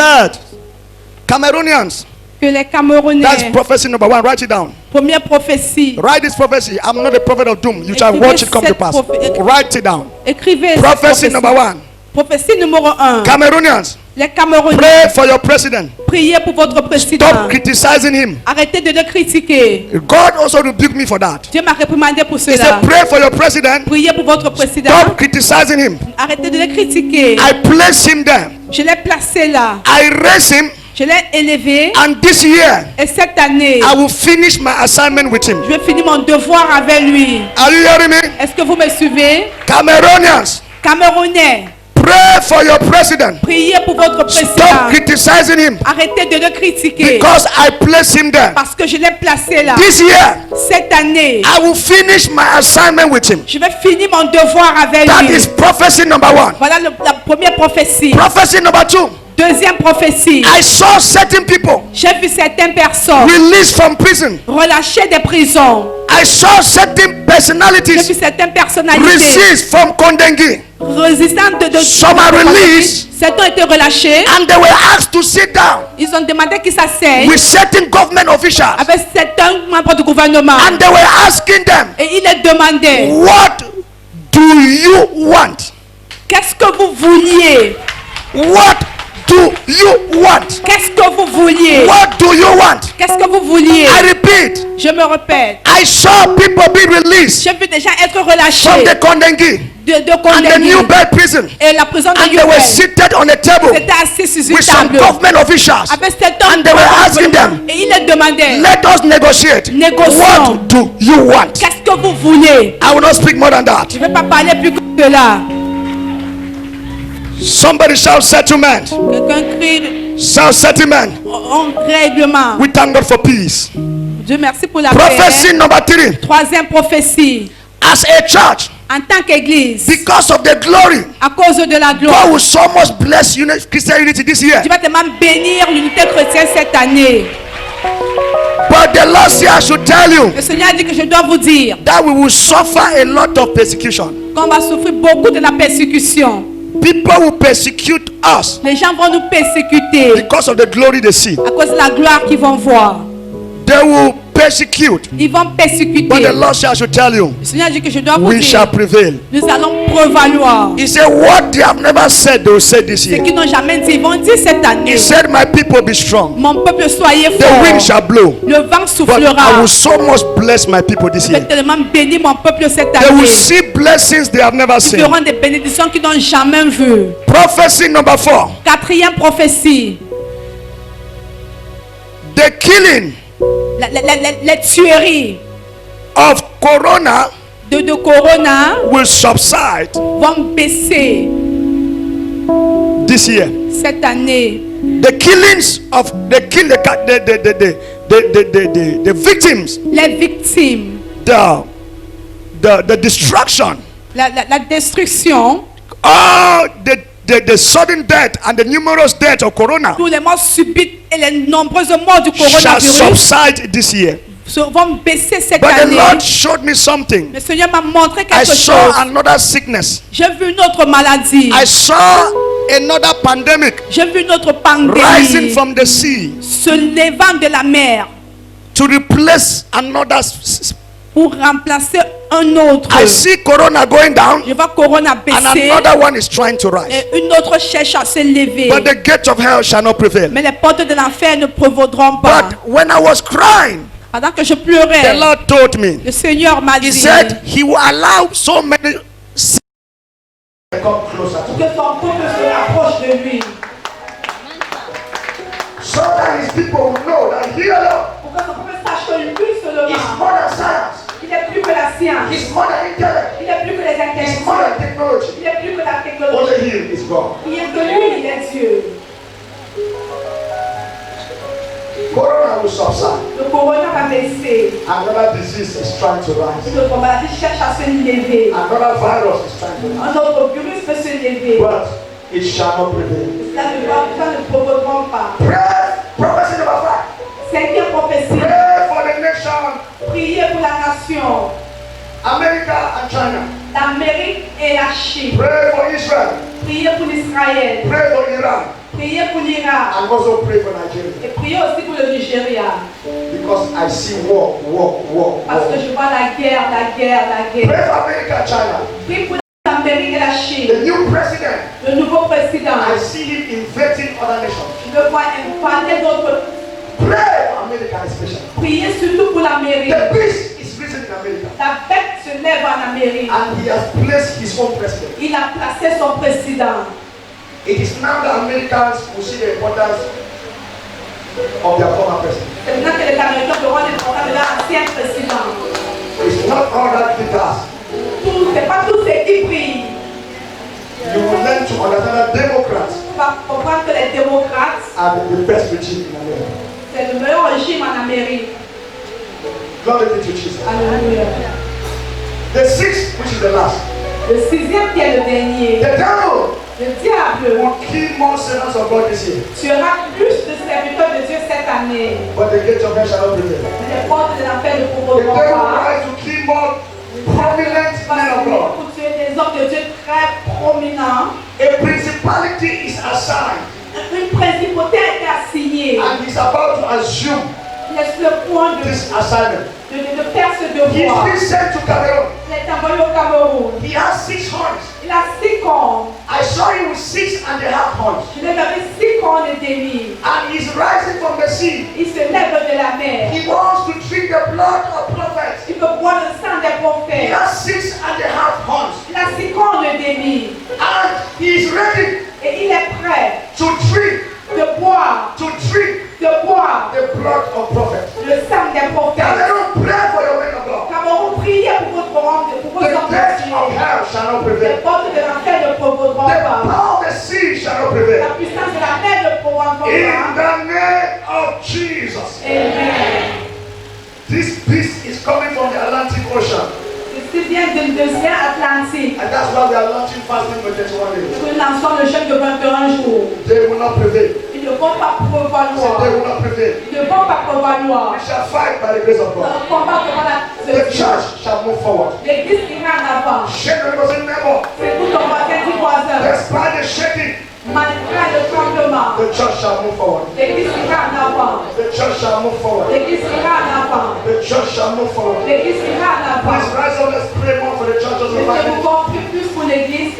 said, Cameroonians. Que les Camerounais. That's prophecy number 1. Write it down. Première prophétie. Write this prophecy. I'm not a prophet of doom. You shall watch it come to pass. Write it down. Écrivez. Prophecy number 1. Prophétie numéro 1. Cameroonians. Les Camerounais. Pray for your president. Priez pour votre président. Stop criticizing him. Arrêtez de le critiquer. God also rebuked me for that. Dieu m'a réprimandé pour He cela. said, pray for your president. Priez pour votre président. Stop criticizing him. Arrêtez de le critiquer. I place him there. Je l'ai placé là. I raise him. Je l'ai élevé. And this year, Et cette année, I will finish my assignment with him. je vais finir mon devoir avec lui. Are you hearing me? Est-ce que vous me suivez? Cameroonians, Camerounais, pray for your president. priez pour votre Stop président. criticizing him. Arrêtez de le critiquer. Because I place him there. Parce que je l'ai placé là. This year, Cette année, I will finish my assignment with him. je vais finir mon devoir avec That lui. is prophecy number 1. Voilà la première prophétie. Prophecy number 2. Deuxième prophétie. I saw certain people J'ai vu certaines personnes released from prison. relâchées des prisons. I saw certain J'ai vu personalities certaines personnalités released from Kondengi. résistantes de Some are released. Certains ont été relâchés. And they were asked to sit down Ils ont demandé qu'ils s'asseyent with certain government officials. avec certains membres du gouvernement. And they were asking them, Et ils les demandaient, what do you want? qu'est-ce que vous vouliez? What do you want? Qu'est-ce que vous vouliez? What do you want? Qu'est-ce que vous vouliez? I repeat, Je me répète. I saw people be released J'ai vu des gens être relâchés from the Kondengi de and the condamnés. New Bed prison. Et la prison de And they were Yubel. seated on a table C'était assis sur une with some table government officials. avec cet homme. And they were asking them, Et ils les demandaient, let us negotiate. Négocions. What do you want? qu'est-ce que vous voulez? I will not speak more than that. Je ne vais pas parler plus que cela. Somebody shout settlement. Quelqu'un crie Shout settlement. en règlement. We thank God for peace. Dieu merci pour la Prophecy paix. number 3. Troisième prophétie. As a church, En tant qu'église, because of the glory, à cause de la gloire, God will so much bless Christian unity this year. Dieu va tellement bénir l'unité chrétienne cette année. But the Lord said I should tell you Le Seigneur dit que je dois vous dire that we will suffer a lot of persecution. qu'on va souffrir beaucoup de la persécution. People will persecute us Les gens vont nous persécuter because of the glory they see. à cause de la gloire qu'ils vont voir. They will persecute. Ils vont persécuter. But the Lord said I should tell you, Le Seigneur dit que je dois vous we shall dire, prevail. nous allons prévaloir. He said, what they have never said, they will say this Ce year. qu'ils n'ont jamais dit, ils vont dire cette année. He said, my people be strong. Mon peuple, soyez The wind fort. shall blow. Le vent But I soufflera. will so much bless my people this Je vais year. tellement bénir mon peuple cette They will année. see blessings they have never Ils seen. feront des bénédictions qu'ils n'ont jamais vues. Prophecy number 4. Quatrième prophétie. The killing Les tueries of corona de Corona will subside vont baisser this year. cette année. The killings of the victims, Les victimes, the destruction, la destruction, the sudden death and the numerous deaths of corona tous les morts subites et les nombreuses morts du shall coronavirus subside this year. vont baisser cette But the année. Lord showed me something. Le Seigneur m'a montré I quelque saw chose. another sickness. J'ai vu une autre maladie. I saw another pandemic J'ai vu une autre rising pandémie from the sea se levant de la mer to replace another. pour remplacer un autre. I see corona going down Je vois Corona and baisser another one is trying to rise. et une autre cherche à se lever. But the gates of hell shall not prevail. Mais les portes de l'enfer ne prévaudront pas. But when I was crying, Pendant que je the pleurais, Lord told me, le Seigneur m'a He dit said He will allow so many. Come closer to que son peuple se rapproche de lui. so that His people will know that He alone Pour que son peuple sache que lui is seulement, more than science, il est plus que la science, He's more than intellect, il est plus que les He's more intellectuels, than technology. il est plus que la technologie. Only He is God. Rien que lui, il est Dieu. Corona will subside. Le corona va baisser. Another disease is trying to rise. Une autre maladie cherche à se lever. Another virus is trying to rise. Un autre virus peut se lever. But it shall not prevail. Cela ne provoqueront pas. Pray, prophecy number 5. Cinquième prophétie. Pray for the nation, Priez pour la nation, America and China. l'Amérique et la Chine. Pray for Israel. Priez pour l'Israël. Pray for Iran. Priez pour l'Irak. And also pray for Nigeria. Et priez aussi pour le Nigeria. Because I see war. Parce que je vois la guerre. Pray for America, China. Prie pour l'Amérique et la Chine. The new president. Le nouveau président. I see him invading other nations. Je le vois invader d'autres. Pray for America especially. Priez surtout pour l'Amérique. The beast is risen in America. La bête se lève en Amérique. And he has placed his own president. Il a placé son président. It is now the Americans who see the importance of their former president. C'est maintenant que les Américains verront l'importance de leur ancien président. It's not all that glitters. C'est pas tout ce qui brille. You will learn to understand that Democrats Tu vas comprendre que les démocrates, are the best regime in America. c'est le meilleur régime en Amérique. Glory be to Jesus. Alléluia. The sixth, which is the last. Le sixième qui est le dernier. The devil Le diable will kill more servants of God this year. tuera plus de serviteurs de Dieu cette année. But the gates of hell shall not prevail. Mais les portes de l'enfer ne The pourront devil pas. tries to kill more prominent men of God. Pour tuer des hommes de Dieu très prominents. A principality is assigned Une principauté a été assignée. and he's about to assume Il est sur le point de this assignment. faire ce He's devoir. been sent to Cameroon. Il est envoyé au Cameroun. He has 6 horns. Il a 6 cornes. I saw him with 6.5 horns. Je l'ai vu 6 cornes et demi. And he's rising from the sea. Il se lève de la mer. He wants to drink the blood of prophets. Il veut boire le sang des He prophètes. has 6.5 horns. Il a 6 cornes et demi. And he is ready Et il est prêt to drink de boire the blood of prophets. le sang des prophètes. Cameroon, pray for your men of God. Cameroun, priez pour votre homme, pour vos The hommes gates de Dieu. of hell shall not Les prevail. portes de l'enfer ne pourront The pas. power of the sea shall not prevail. La puissance de la mer ne pourra In pas. the name of Jesus. Amen. This beast is coming from the Atlantic Ocean. Ceci vient de l'océan Atlantique. And that's why we are launching fasting for 21 days. Nous lançons le jeûne de 21 jours. They will not prevail. Ils ne vont pas So they prévaloir. will not prevail. Ils ne vont pas prévaloir. We shall fight by the grace of Dans God. le combat devant The church shall move forward. l'église ira en avant. Shake the neighbor, say neighbor. C'est tout ton voisin, dit voisin. Despite the shaking, Malgré le tremblement, the church shall move forward. l'église ira en avant. The church shall move forward. L'église ira en avant. The church shall move forward. L'église ira en avant. Please rise up, let's pray more for the church of Je the Bible. vous confie plus pour l'église.